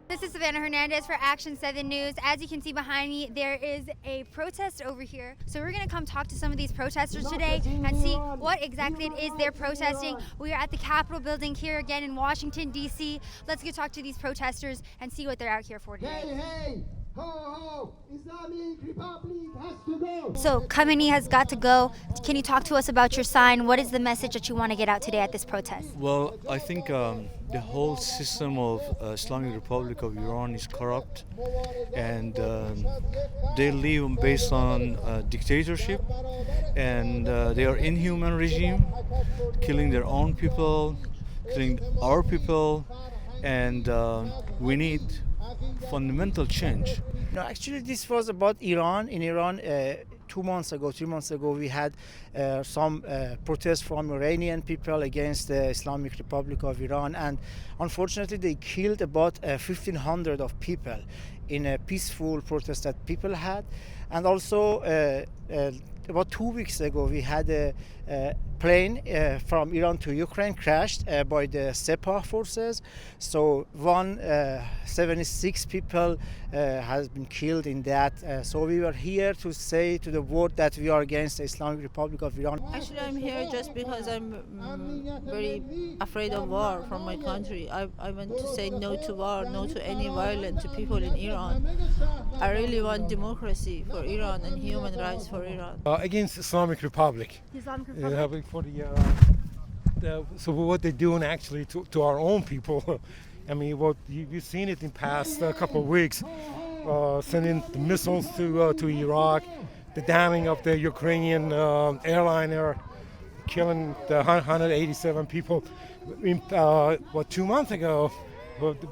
This is Savannah Hernandez for Action 7 News. As you can see behind me, there is a protest over here. So we're going to come talk to some of these protesters today and see what exactly it is they're protesting. We are at the Capitol building here again in Washington, D.C. Let's go talk to these protesters and see what they're out here for today. Hey, ho, ho, Islamic Republic has to go. So Khamenei has got to go. Can you talk to us about your sign? What is the message that you want to get out today at this protest? Well, I think the whole system of Islamic Republic of Iran is corrupt, and they live based on dictatorship, and they are inhuman regime, killing their own people, killing our people, and we need fundamental change. No, actually, this was about Iran. In Iran, 3 months ago, we had some protests from Iranian people against the Islamic Republic of Iran, and unfortunately, they killed about 1,500 of people in a peaceful protest that people had. And also, about 2 weeks ago, we had a plane from Iran to Ukraine crashed by the Sepah forces. So 176 people has been killed in that. So we were here to say to the world that we are against the Islamic Republic of Iran. Actually, I'm here just because I'm very afraid of war from my country. I want to say no to war, no to any violence to people in Iran. I really want democracy for Iran and human rights for Iran. Against Islamic Republic. Islamic Republic? For so what they're doing actually to our own people. I mean, what you've seen it in past couple of weeks, sending the missiles to Iraq, the damming of the Ukrainian airliner, killing the 187 people. 2 months ago,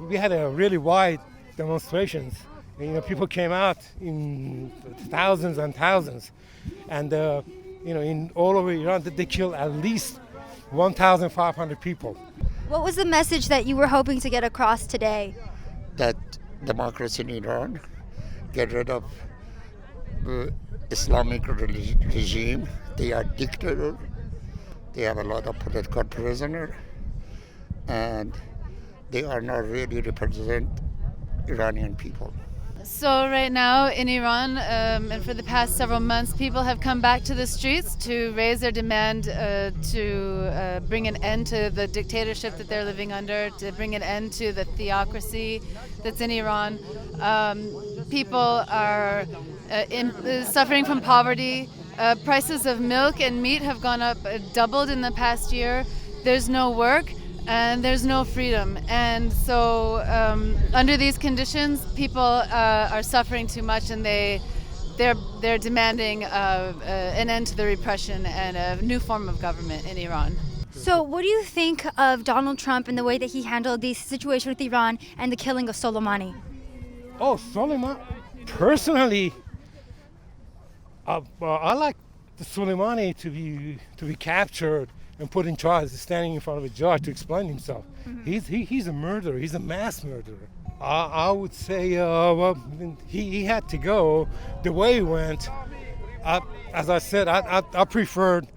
we had a really wide demonstrations. And, people came out in thousands and thousands, and in all over Iran, they killed at least 1,500 people. What was the message that you were hoping to get across today? That democracy in Iran, get rid of the Islamic regime. They are dictator. They have a lot of political prisoners, and they are not really represent Iranian people. So right now in Iran, and for the past several months, people have come back to the streets to raise their demand to bring an end to the dictatorship that they're living under, to bring an end to the theocracy that's in Iran. People are suffering from poverty. Prices of milk and meat have gone up, doubled in the past year. There's no work. And there's no freedom, and so under these conditions, people are suffering too much, and they're demanding an end to the repression and a new form of government in Iran. So what do you think of Donald Trump and the way that he handled the situation with Iran and the killing of Soleimani? Oh, Soleimani. Personally, I like the Soleimani to be captured and put in charge, standing in front of a judge to explain himself. Mm-hmm. He's a murderer. He's a mass murderer. I would say he had to go. The way he went, as I said, I preferred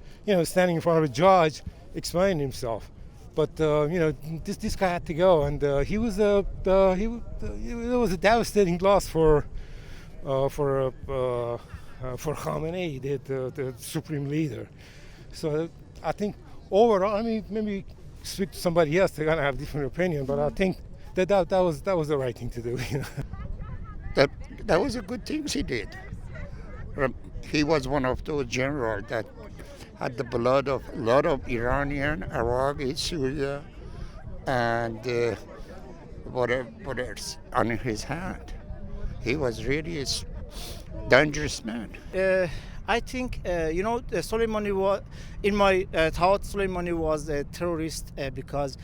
standing in front of a judge explaining himself. But this guy had to go, and it was a devastating loss for Khamenei, the supreme leader. So I think overall, I mean, maybe speak to somebody else, they're gonna have a different opinion, but I think that was the right thing to do. That was a good thing he did. He was one of those generals that had the blood of a lot of Iranian, Iraqi, Syria, and whatever else on his hand. He was really a dangerous man. I think, Soleimani was, in my thought, Soleimani was a terrorist because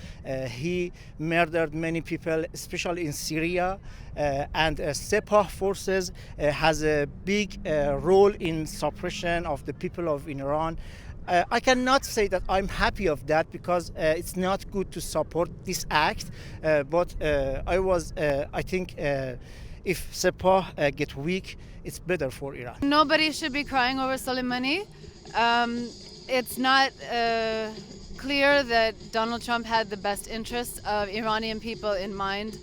he murdered many people, especially in Syria. And Sepah forces has a big role in suppression of the people of Iran. I cannot say that I'm happy of that because it's not good to support this act. But I think if Sepah get weak, it's better for Iran. Nobody should be crying over Soleimani. It's not clear that Donald Trump had the best interests of Iranian people in mind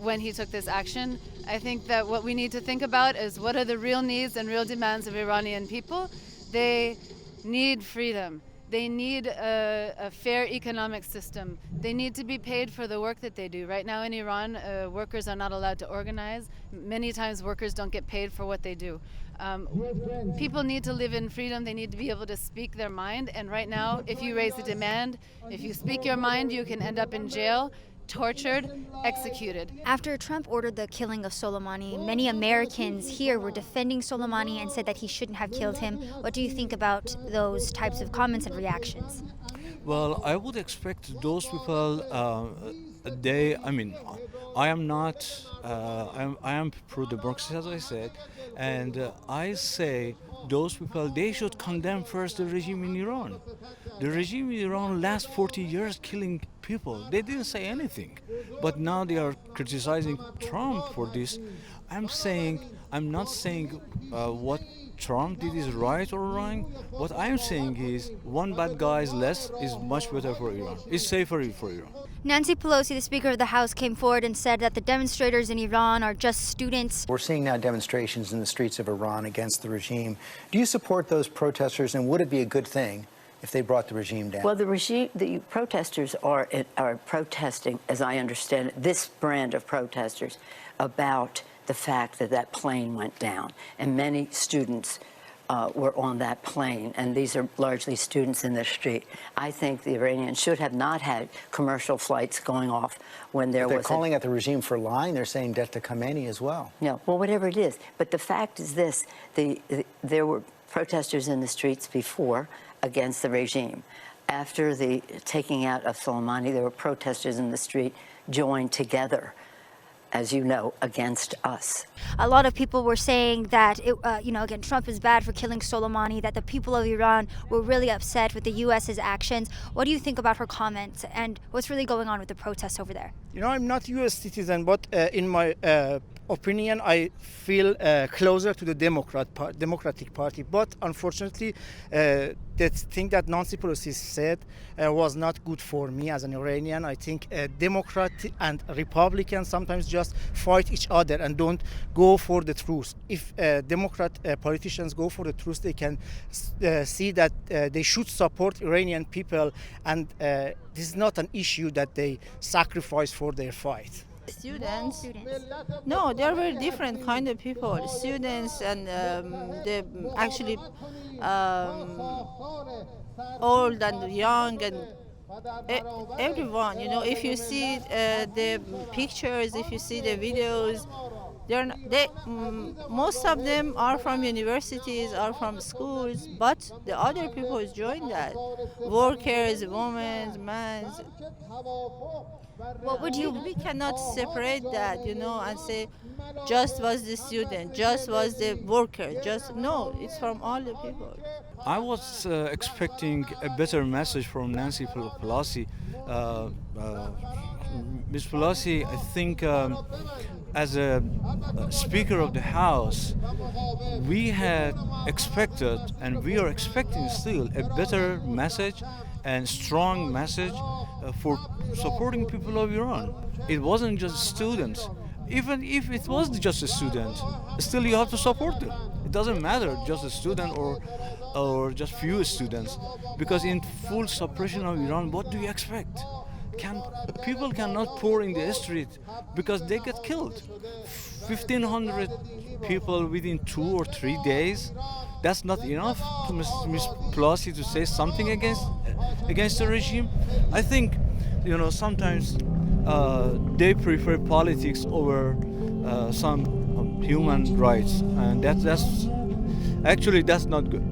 when he took this action. I think that what we need to think about is what are the real needs and real demands of Iranian people. They need freedom. They need a fair economic system. They need to be paid for the work that they do. Right now in Iran, workers are not allowed to organize. Many times workers don't get paid for what they do. People need to live in freedom. They need to be able to speak their mind. And right now, if you raise a demand, if you speak your mind, you can end up in jail, tortured, executed. After Trump ordered the killing of Soleimani, many Americans here were defending Soleimani and said that he shouldn't have killed him. What do you think about those types of comments and reactions? Well, I would expect those people. I am not. I am pro-democracy, as I said, and I say those people, they should condemn first the regime in Iran. The regime in Iran last 40 years killing people. They didn't say anything, but now they are criticizing Trump for this. I'm not saying what Trump did is right or wrong. What I'm saying is one bad guy less is much better for Iran. It's safer for Iran. Nancy Pelosi, the Speaker of the House, came forward and said that the demonstrators in Iran are just students. We're seeing now demonstrations in the streets of Iran against the regime. Do you support those protesters, and would it be a good thing if they brought the regime down? Well, the protesters are protesting, as I understand it, this brand of protesters, about the fact that that plane went down, and many students were on that plane, and these are largely students in the street. I think the Iranians should have not had commercial flights going off when there was. They're calling out the regime for lying. They're saying death to Khamenei as well. No, well, whatever it is. But the fact is this: there were protesters in the streets before against the regime. After the taking out of Soleimani, there were protesters in the street joined together, as you know, against us. A lot of people were saying that, again, Trump is bad for killing Soleimani, that the people of Iran were really upset with the U.S.'s actions. What do you think about her comments, and what's really going on with the protests over there? I'm not U.S. citizen, but in my opinion, I feel closer to the Democratic Party. But unfortunately, the thing that Nancy Pelosi said was not good for me as an Iranian. I think Democrat and Republicans sometimes just fight each other and don't go for the truth. If Democrat politicians go for the truth, they can see that they should support Iranian people, and this is not an issue that they sacrifice for their fight. Students? No, they're very different kind of people. Students and they actually old and young and everyone. If you see the pictures, if you see the videos, most of them are from universities, are from schools, but the other people join that. Workers, women, men. What would you? We cannot separate that, and say, just was the student, just was the worker, no, it's from all the people. I was expecting a better message from Nancy Pelosi. Ms. Pelosi, I think, as a Speaker of the House, we had expected, and we are expecting still, a better message and strong message for supporting people of Iran. It wasn't just students. Even if it was just a student, still you have to support them. It doesn't matter just a student or just few students, because in full suppression of Iran, what do you expect? People cannot pour in the street because they get killed. 1,500 people within 2 or 3 days. That's not enough to Ms. Pelosi to say something against the regime. I think, sometimes they prefer politics over some human rights, and that's not good.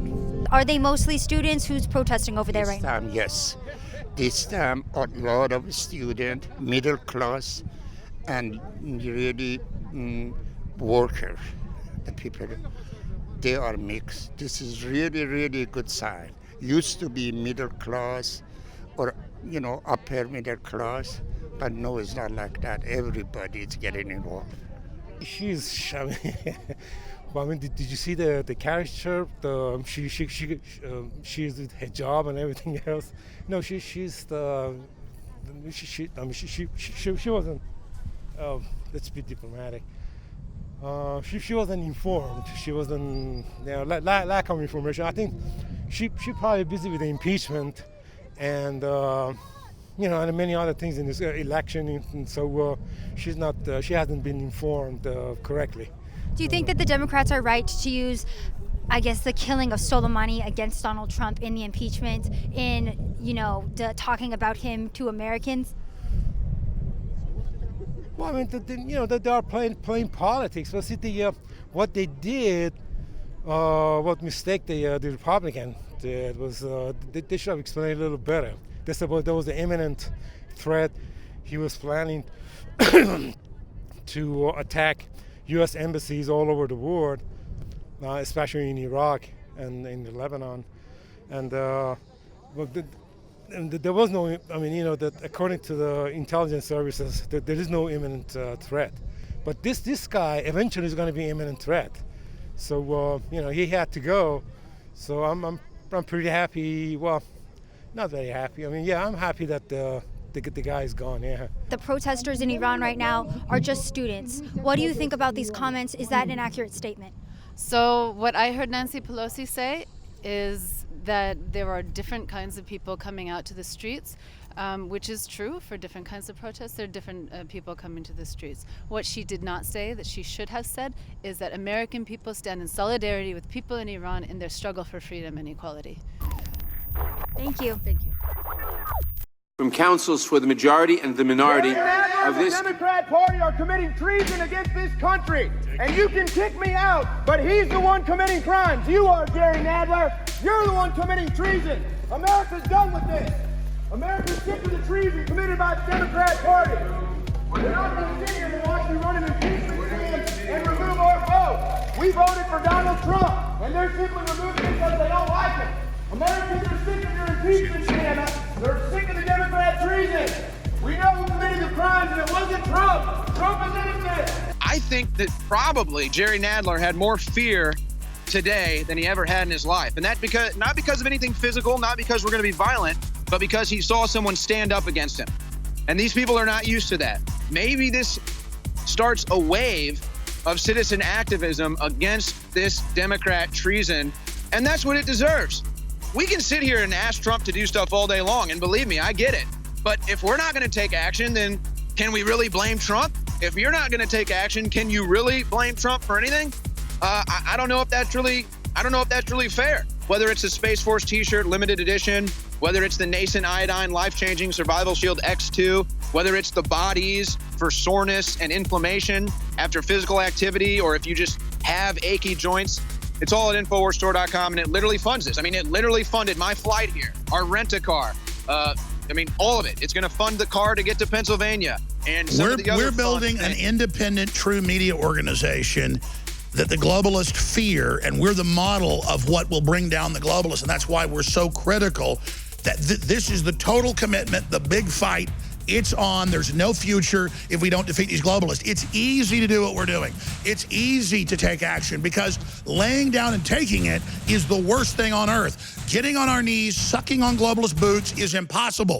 Are they mostly students? Who's protesting over there right now? Yes. This time, a lot of students, middle class, and really workers, the people, they are mixed. This is really, really good sign. Used to be middle class or, upper middle class, but no, it's not like that. Everybody is getting involved. She's did you see the caricature? She's with hijab and everything else. No, she wasn't let's be diplomatic. She wasn't informed. She wasn't, lack of information. I think she probably busy with the impeachment and and many other things in this election, and so she hasn't been informed correctly. Do you think that the Democrats are right to use, I guess, the killing of Soleimani against Donald Trump in the impeachment, in talking about him to Americans? Well, I mean, they are playing politics. But see, what they did, what mistake the Republican did was they should have explained a little better. They said, well, there was an imminent threat. He was planning to attack U.S. embassies all over the world, especially in Iraq and in Lebanon, and there was no. I mean, that according to the intelligence services, there is no imminent threat. But this guy eventually is going to be an imminent threat. So he had to go. So I'm pretty happy. Well, not very happy. I mean, yeah, I'm happy that the guy is gone. Yeah. The protesters in Iran right now are just students. What do you think about these comments? Is that an accurate statement? So what I heard Nancy Pelosi say is that there are different kinds of people coming out to the streets, which is true for different kinds of protests. There are different people coming to the streets. What she did not say, that she should have said, is that American people stand in solidarity with people in Iran in their struggle for freedom and equality. Thank you. Thank you. From councils for the majority and the minority of this. The Democrat Party are committing treason against this country. And you can kick me out, but he's the one committing crimes. You are, Jerry Nadler. You're the one committing treason. America's done with this. America's sick of the treason committed by the Democrat Party. We're not going to sit here and watch me run an impeachment stand and remove our vote. We voted for Donald Trump, and they're simply removing it because they don't like him. Americans are sick of your impeachment stand. They're sick of the Democrat treason. We know who committed the crimes, and it wasn't Trump. Trump is innocent. I think that probably Jerry Nadler had more fear today than he ever had in his life. And that not because of anything physical, not because we're going to be violent, but because he saw someone stand up against him. And these people are not used to that. Maybe this starts a wave of citizen activism against this Democrat treason, and that's what it deserves. We can sit here and ask Trump to do stuff all day long, and believe me, I get it. But if we're not going to take action, then can we really blame Trump? If you're not going to take action, can you really blame Trump for anything? I don't know if that's really fair. Whether it's the Space Force T-shirt limited edition, whether it's the nascent iodine life-changing Survival Shield X2, whether it's the bodies for soreness and inflammation after physical activity, or if you just have achy joints, it's all at InfoWarsStore.com, and it literally funds this. I mean, it literally funded my flight here, our rent-a-car. All of it. It's going to fund the car to get to Pennsylvania. And we're building an independent, true media organization that the globalists fear, and we're the model of what will bring down the globalists, and that's why we're so critical that this is the total commitment, the big fight. It's on. There's no future if we don't defeat these globalists. It's easy to do what we're doing. It's easy to take action because laying down and taking it is the worst thing on earth. Getting on our knees, sucking on globalist boots is impossible.